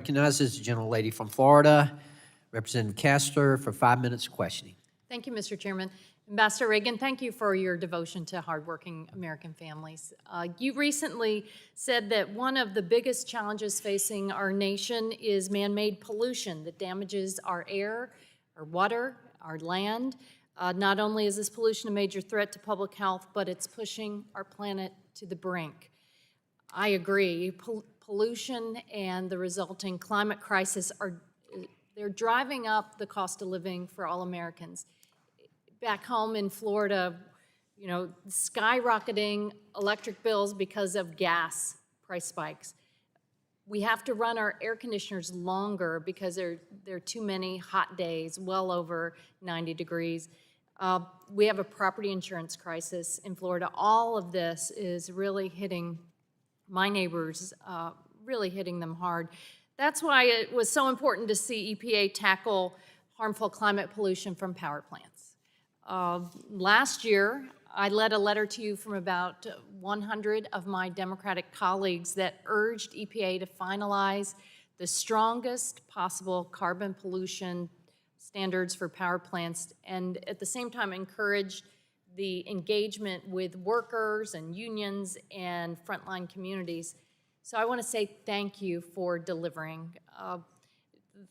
Recognizes the gentlelady from Florida, Representative Castor, for 5 minutes of questioning. Thank you, Mr. Chairman. Ambassador Reagan, thank you for your devotion to hardworking American families. You recently said that one of the biggest challenges facing our nation is man-made pollution that damages our air, our water, our land. Not only is this pollution a major threat to public health, but it's pushing our planet to the brink. I agree. Pollution and the resulting climate crisis they're driving up the cost of living for all Americans. Back home in Florida, you know, skyrocketing electric bills because of gas price spikes. We have to run our air conditioners longer because there are too many hot days, well over 90 degrees. We have a property insurance crisis in Florida. All of this is really hitting my neighbors, really hitting them hard. That's why it was so important to see EPA tackle harmful climate pollution from power plants. Last year, I led a letter to you from about 100 of my Democratic colleagues that urged EPA to finalize the strongest possible carbon pollution standards for power plants, and at the same time encouraged the engagement with workers and unions and frontline communities. So I want to say thank you for delivering.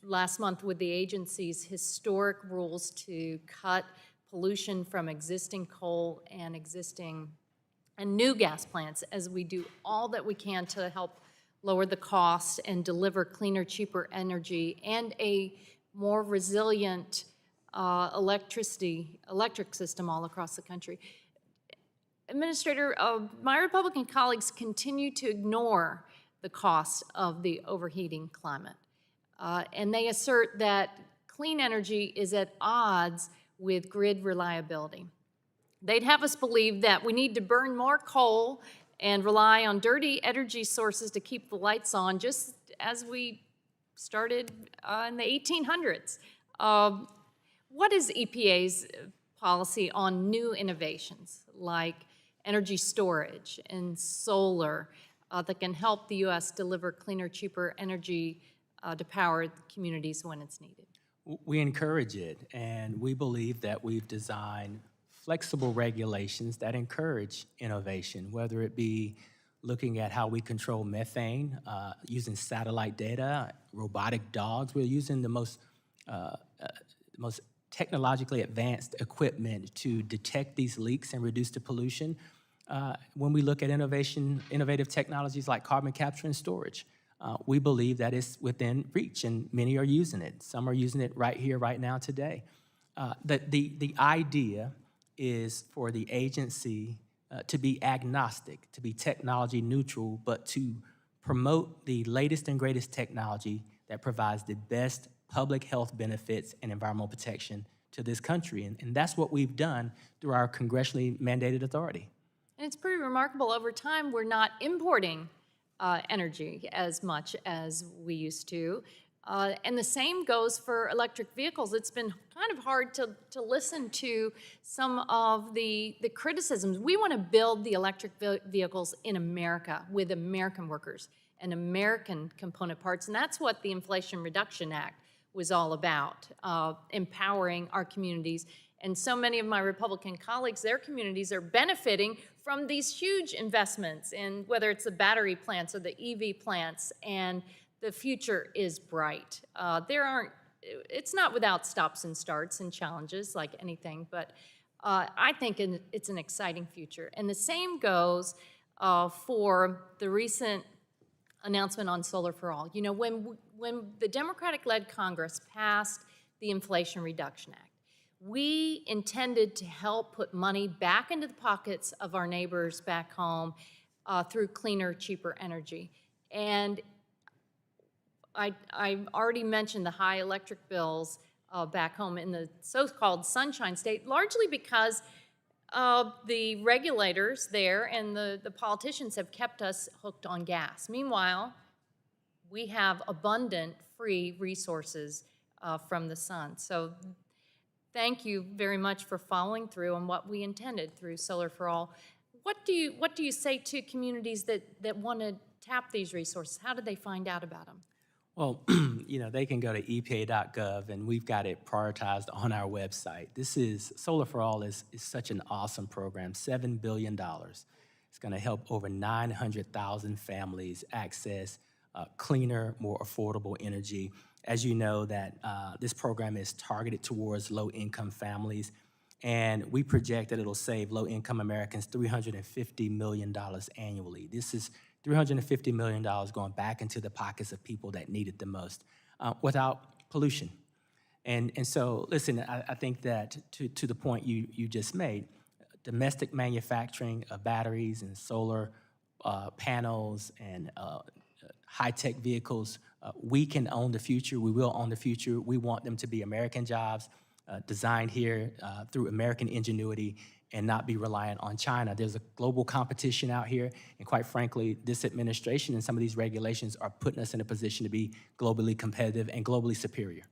Last month with the agency's historic rules to cut pollution from existing coal and new gas plants, as we do all that we can to help lower the cost and deliver cleaner, cheaper energy and a more resilient electric system all across the country. Administrator, my Republican colleagues continue to ignore the cost of the overheating climate. And they assert that clean energy is at odds with grid reliability. They'd have us believe that we need to burn more coal and rely on dirty energy sources to keep the lights on, just as we started in the 1800s. What is EPA's policy on new innovations like energy storage and solar that can help the U.S. deliver cleaner, cheaper energy to power communities when it's needed? We encourage it, and we believe that we've designed flexible regulations that encourage innovation, whether it be looking at how we control methane, using satellite data, robotic dogs. We're using the most technologically advanced equipment to detect these leaks and reduce the pollution. When we look at innovative technologies like carbon capture and storage, we believe that it's within reach, and many are using it. Some are using it right here, right now, today. The idea is for the agency to be agnostic, to be technology neutral, but to promote the latest and greatest technology that provides the best public health benefits and environmental protection to this country. And that's what we've done through our congressionally mandated authority. And it's pretty remarkable. Over time, we're not importing energy as much as we used to. And the same goes for electric vehicles. It's been kind of hard to listen to some of the criticisms. We want to build the electric vehicles in America with American workers and American component parts, and that's what the Inflation Reduction Act was all about, empowering our communities. And so many of my Republican colleagues, their communities are benefiting from these huge investments in whether it's the battery plants or the EV plants, and the future is bright. It's not without stops and starts and challenges like anything, but I think it's an exciting future. And the same goes for the recent announcement on Solar for All. You know, when the Democratic-led Congress passed the Inflation Reduction Act, we intended to help put money back into the pockets of our neighbors back home through cleaner, cheaper energy. And I already mentioned the high electric bills back home in the so-called Sunshine State, largely because the regulators there and the politicians have kept us hooked on gas. Meanwhile, we have abundant free resources from the sun. So thank you very much for following through on what we intended through Solar for All. What do you say to communities that want to tap these resources? How do they find out about them? Well, they can go to EPA.gov, and we've got it prioritized on our website. Solar for All is such an awesome program, $7 billion. It's going to help over 900,000 families access cleaner, more affordable energy. As you know, that this program is targeted towards low-income families, and we project that it'll save low-income Americans $350 million annually. This is $350 million going back into the pockets of people that need it the most without pollution. And so, listen, I think that to the point you just made, domestic manufacturing of batteries and solar panels and high-tech vehicles, we can own the future. We will own the future. We want them to be American jobs, designed here through American ingenuity, and not be reliant on China. There's a global competition out here, and quite frankly, this administration and some of these regulations are putting us in a position to be globally competitive and globally superior.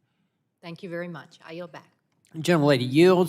Thank you very much. I yield back. Gentlelady yields.